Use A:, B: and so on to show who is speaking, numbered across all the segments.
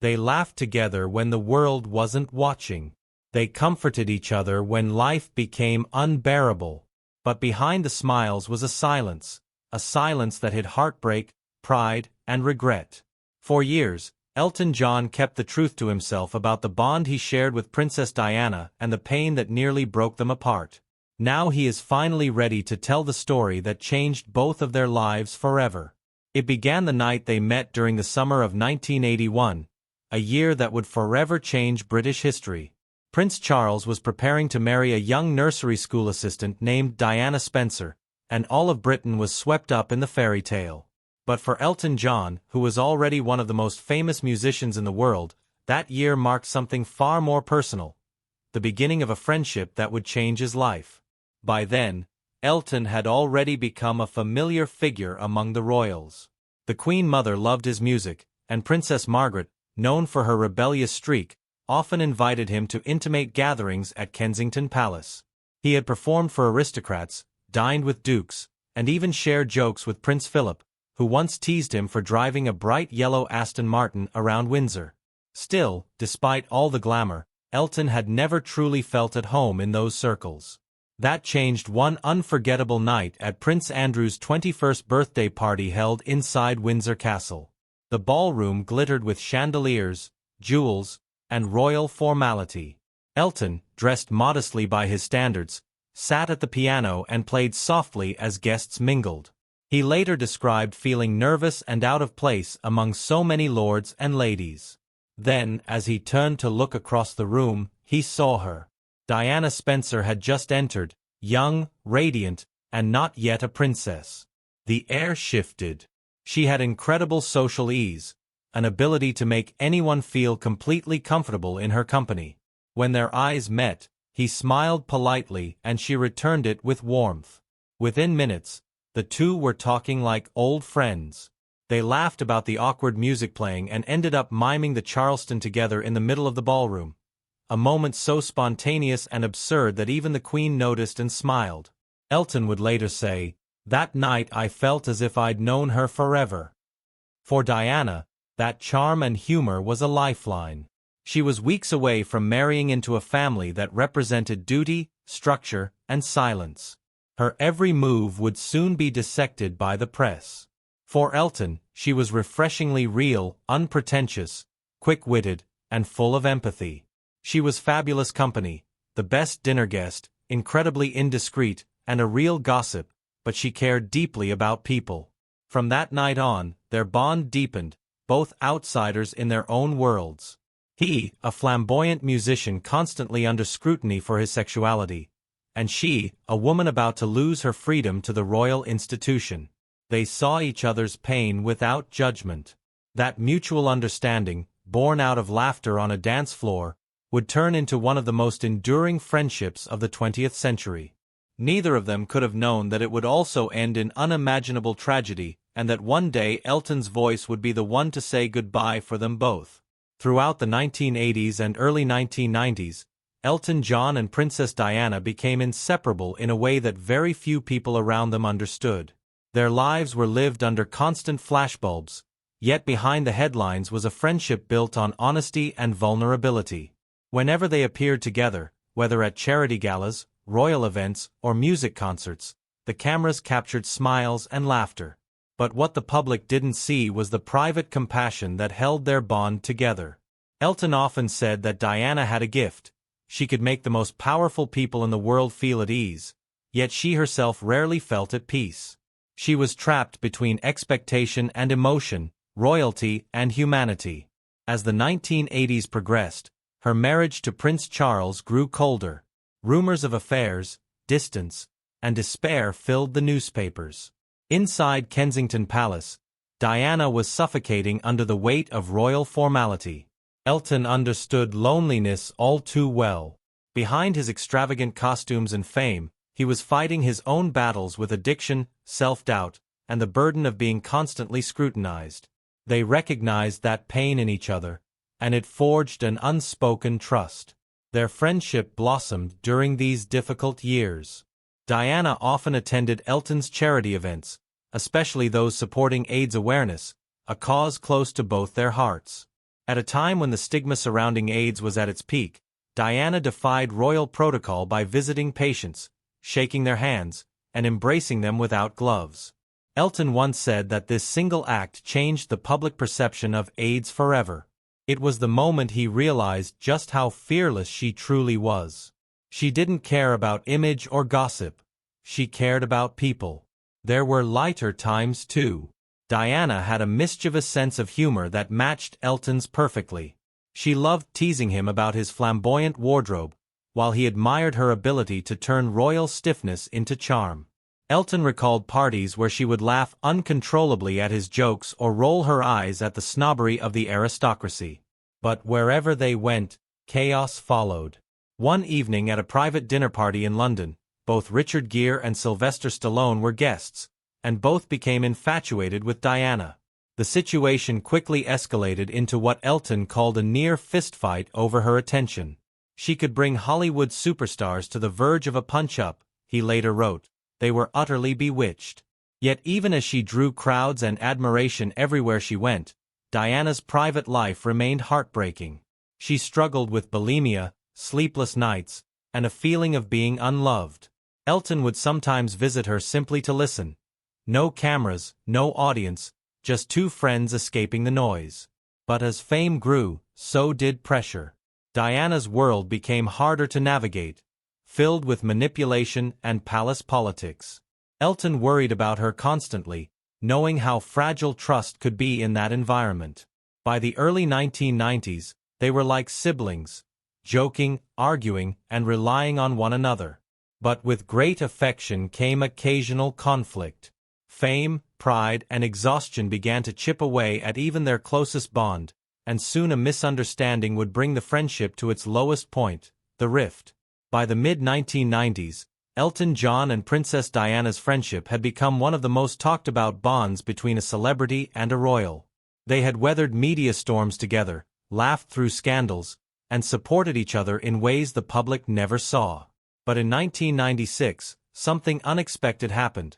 A: They laughed together when the world wasn't watching. They comforted each other when life became unbearable. But behind the smiles was a silence that hid heartbreak, pride, and regret. For years, Elton John kept the truth to himself about the bond he shared with Princess Diana and the pain that nearly broke them apart. Now he is finally ready to tell the story that changed both of their lives forever. It began the night they met during the summer of 1981, a year that would forever change British history. Prince Charles was preparing to marry a young nursery school assistant named Diana Spencer, and all of Britain was swept up in the fairy tale. But for Elton John, who was already one of the most famous musicians in the world, that year marked something far more personal: the beginning of a friendship that would change his life. By then, Elton had already become a familiar figure among the royals. The Queen Mother loved his music, and Princess Margaret, known for her rebellious streak, often invited him to intimate gatherings at Kensington Palace. He had performed for aristocrats, dined with dukes, and even shared jokes with Prince Philip, who once teased him for driving a bright yellow Aston Martin around Windsor. Still, despite all the glamour, Elton had never truly felt at home in those circles. That changed one unforgettable night at Prince Andrew's 21st birthday party held inside Windsor Castle. The ballroom glittered with chandeliers, jewels, and royal formality. Elton, dressed modestly by his standards, sat at the piano and played softly as guests mingled. He later described feeling nervous and out of place among so many lords and ladies. Then, as he turned to look across the room, he saw her. Diana Spencer had just entered, young, radiant, and not yet a princess. The air shifted. She had incredible social ease, an ability to make anyone feel completely comfortable in her company. When their eyes met, he smiled politely and she returned it with warmth. Within minutes, the two were talking like old friends. They laughed about the awkward music playing and ended up miming the Charleston together in the middle of the ballroom. A moment so spontaneous and absurd that even the Queen noticed and smiled. Elton would later say, "That night I felt as if I'd known her forever." For Diana, that charm and humor was a lifeline. She was weeks away from marrying into a family that represented duty, structure, and silence. Her every move would soon be dissected by the press. For Elton, she was refreshingly real, unpretentious, quick-witted, and full of empathy. She was fabulous company, the best dinner guest, incredibly indiscreet, and a real gossip, but she cared deeply about people. From that night on, their bond deepened, both outsiders in their own worlds. He, a flamboyant musician constantly under scrutiny for his sexuality, and she, a woman about to lose her freedom to the royal institution. They saw each other's pain without judgment. That mutual understanding, born out of laughter on a dance floor, would turn into one of the most enduring friendships of the 20th century. Neither of them could have known that it would also end in unimaginable tragedy, and that one day Elton's voice would be the one to say goodbye for them both. Throughout the 1980s and early 1990s, Elton John and Princess Diana became inseparable in a way that very few people around them understood. Their lives were lived under constant flashbulbs, yet behind the headlines was a friendship built on honesty and vulnerability. Whenever they appeared together, whether at charity galas, royal events, or music concerts, the cameras captured smiles and laughter. But what the public didn't see was the private compassion that held their bond together. Elton often said that Diana had a gift. She could make the most powerful people in the world feel at ease, yet she herself rarely felt at peace. She was trapped between expectation and emotion, royalty and humanity. As the 1980s progressed, her marriage to Prince Charles grew colder. Rumors of affairs, distance, and despair filled the newspapers. Inside Kensington Palace, Diana was suffocating under the weight of royal formality. Elton understood loneliness all too well. Behind his extravagant costumes and fame, he was fighting his own battles with addiction, self-doubt, and the burden of being constantly scrutinized. They recognized that pain in each other, and it forged an unspoken trust. Their friendship blossomed during these difficult years. Diana often attended Elton's charity events, especially those supporting AIDS awareness, a cause close to both their hearts. At a time when the stigma surrounding AIDS was at its peak, Diana defied royal protocol by visiting patients, shaking their hands, and embracing them without gloves. Elton once said that this single act changed the public perception of AIDS forever. It was the moment he realized just how fearless she truly was. She didn't care about image or gossip. She cared about people. There were lighter times too. Diana had a mischievous sense of humor that matched Elton's perfectly. She loved teasing him about his flamboyant wardrobe, while he admired her ability to turn royal stiffness into charm. Elton recalled parties where she would laugh uncontrollably at his jokes or roll her eyes at the snobbery of the aristocracy. But wherever they went, chaos followed. One evening at a private dinner party in London, both Richard Gere and Sylvester Stallone were guests, and both became infatuated with Diana. The situation quickly escalated into what Elton called a near fistfight over her attention. She could bring Hollywood superstars to the verge of a punch-up, he later wrote. They were utterly bewitched. Yet even as she drew crowds and admiration everywhere she went, Diana's private life remained heartbreaking. She struggled with bulimia, sleepless nights, and a feeling of being unloved. Elton would sometimes visit her simply to listen. No cameras, no audience, just two friends escaping the noise. But as fame grew, so did pressure. Diana's world became harder to navigate, filled with manipulation and palace politics. Elton worried about her constantly, knowing how fragile trust could be in that environment. By the early 1990s, they were like siblings, joking, arguing, and relying on one another. But with great affection came occasional conflict. Fame, pride, and exhaustion began to chip away at even their closest bond, and soon a misunderstanding would bring the friendship to its lowest point, the rift. By the mid-1990s, Elton John and Princess Diana's friendship had become one of the most talked-about bonds between a celebrity and a royal. They had weathered media storms together, laughed through scandals, and supported each other in ways the public never saw. But in 1996, something unexpected happened.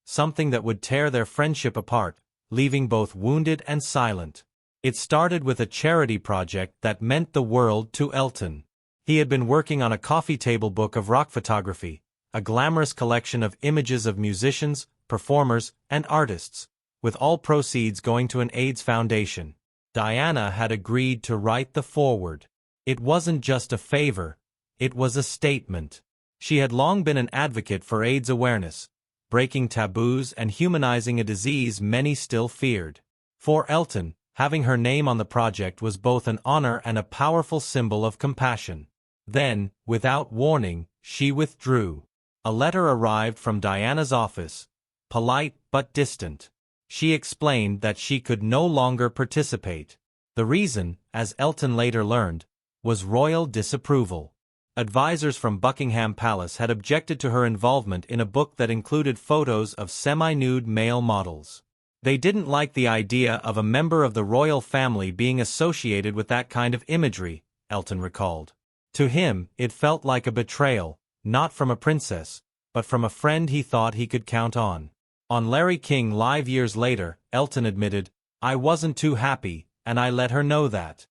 A: Something that would tear their friendship apart, leaving both wounded and silent. It started with a charity project that meant the world to Elton. He had been working on a coffee table book of rock photography, a glamorous collection of images of musicians, performers, and artists, with all proceeds going to an AIDS foundation. Diana had agreed to write the foreword. It wasn't just a favor, it was a statement. She had long been an advocate for AIDS awareness, breaking taboos and humanizing a disease many still feared. For Elton, having her name on the project was both an honor and a powerful symbol of compassion. Then, without warning, she withdrew. A letter arrived from Diana's office, polite but distant. She explained that she could no longer participate. The reason, as Elton later learned, was royal disapproval. Advisors from Buckingham Palace had objected to her involvement in a book that included photos of semi-nude male models. They didn't like the idea of a member of the royal family being associated with that kind of imagery, Elton recalled. To him, it felt like a betrayal, not from a princess, but from a friend he thought he could count on. On Larry King Live years later, Elton admitted, "I wasn't too happy, and I let her know that."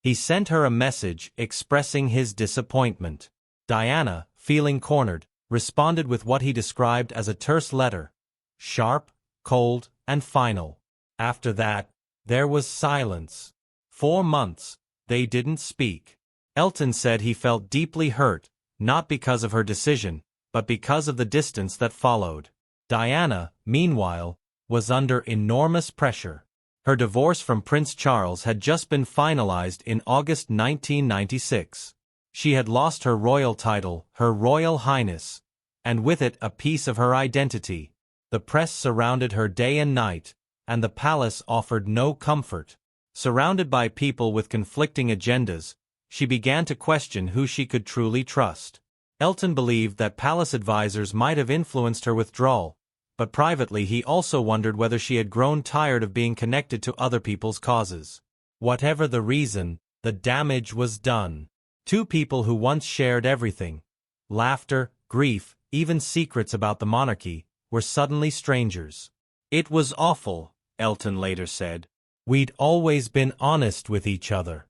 A: He sent her a message expressing his disappointment. Diana, feeling cornered, responded with what he described as a terse letter. Sharp, cold, and final. After that, there was silence. 4 months, they didn't speak. Elton said he felt deeply hurt, not because of her decision, but because of the distance that followed. Diana, meanwhile, was under enormous pressure. Her divorce from Prince Charles had just been finalized in August 1996. She had lost her royal title, Her Royal Highness, and with it a piece of her identity. The press surrounded her day and night, and the palace offered no comfort. Surrounded by people with conflicting agendas, she began to question who she could truly trust. Elton believed that palace advisors might have influenced her withdrawal, but privately he also wondered whether she had grown tired of being connected to other people's causes. Whatever the reason, the damage was done. Two people who once shared everything, laughter, grief, even secrets about the monarchy, were suddenly strangers. It was awful, Elton later said. We'd always been honest with each other.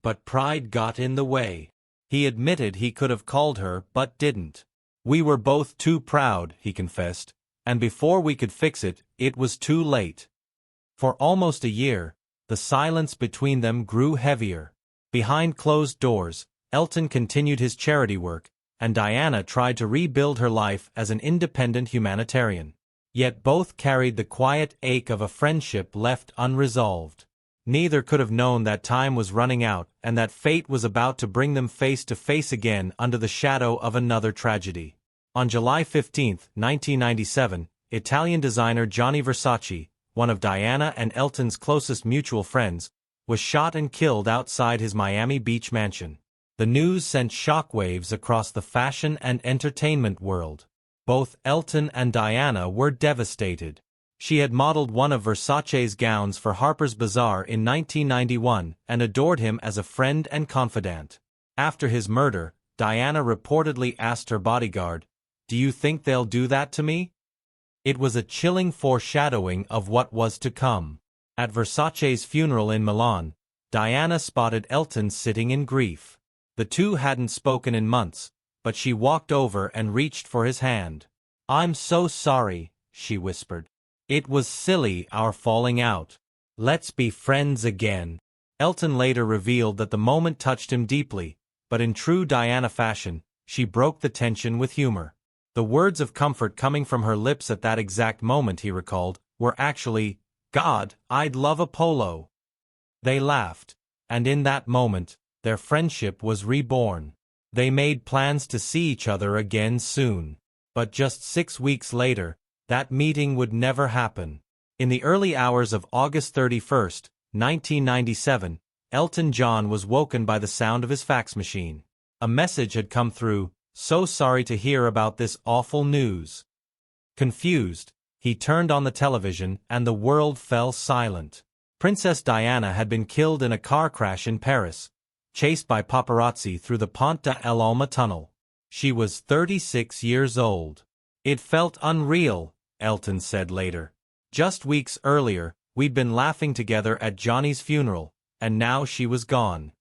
A: But pride got in the way. He admitted he could have called her but didn't. We were both too proud, he confessed, and before we could fix it, it was too late. For almost a year, the silence between them grew heavier. Behind closed doors, Elton continued his charity work, and Diana tried to rebuild her life as an independent humanitarian. Yet both carried the quiet ache of a friendship left unresolved. Neither could have known that time was running out and that fate was about to bring them face to face again under the shadow of another tragedy. On July 15, 1997, Italian designer Gianni Versace, one of Diana and Elton's closest mutual friends, was shot and killed outside his Miami Beach mansion. The news sent shockwaves across the fashion and entertainment world. Both Elton and Diana were devastated. She had modeled one of Versace's gowns for Harper's Bazaar in 1991 and adored him as a friend and confidant. After his murder, Diana reportedly asked her bodyguard, "Do you think they'll do that to me?" It was a chilling foreshadowing of what was to come. At Versace's funeral in Milan, Diana spotted Elton sitting in grief. The two hadn't spoken in months, but she walked over and reached for his hand. "I'm so sorry," she whispered. "It was silly our falling out. Let's be friends again." Elton later revealed that the moment touched him deeply, but in true Diana fashion, she broke the tension with humor. The words of comfort coming from her lips at that exact moment, he recalled, were actually, "God, I'd love a polo." They laughed, and in that moment, their friendship was reborn. They made plans to see each other again soon. But just 6 weeks later, that meeting would never happen. In the early hours of August 31, 1997, Elton John was woken by the sound of his fax machine. A message had come through, "So sorry to hear about this awful news." Confused, he turned on the television and the world fell silent. Princess Diana had been killed in a car crash in Paris, chased by paparazzi through the Pont de l'Alma tunnel. She was 36 years old. "It felt unreal," Elton said later. "Just weeks earlier, we'd been laughing together at Johnny's funeral, and now she was gone."